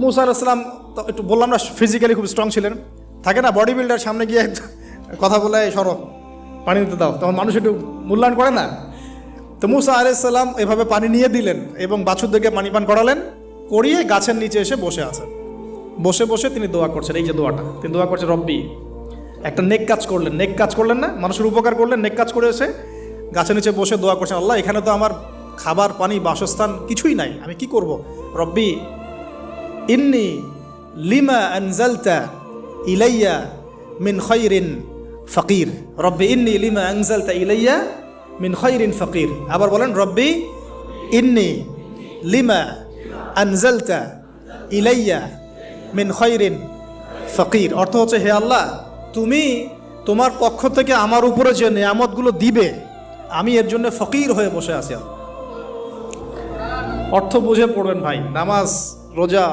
মুসা আলাইহিস সালাম তো একটু বললাম না ফিজিক্যালি খুব স্ট্রং ছিলেন, থাকে না বডি বিল্ডার, সামনে গিয়ে কথা বলে সরো পানি দিতে দাও, তখন মানুষ একটু মূল্যায়ন করে না। তো মুসা আলাইহিস সালাম এভাবে পানি নিয়ে দিলেন এবং বাছুরদেরকে পানি পান করালেন, করিয়ে গাছের নিচে এসে বসে আছেন। বসে বসে তিনি দোয়া করছেন, এই যে দোয়াটা তিনি দোয়া করছেন, রব্বি, একটা নেক কাজ করলেন, নেক কাজ করলেন না, মানুষের উপকার করলেন, নেক কাজ করে এসে গাছের নিচে বসে দোয়া করছেন, আল্লাহ এখানে তো আমার খাবার পানি বাসস্থান কিছুই নাই, আমি কি করব। রব্বি ইন্নি লিমা আনজালতা ইলাইয়া মিন খায়রিন ফকির, রব্বি ইন্নি লিমা আনজালতা ইলাইয়া মিন খায়রিন ফকির। আবার বলেন, রব্বি ইন্নি লিমা আনজালতা ইলাইয়া মিন খায়রিন ফকির। অর্থ হচ্ছে, হে আল্লাহ, তুমি তোমার পক্ষ থেকে আমার উপরে যে নেয়ামতগুলো দিবে, আমি এর জন্য ফকির হয়ে বসে আছি। অর্থ বুঝে পড়বেন ভাই, নামাজ রোজা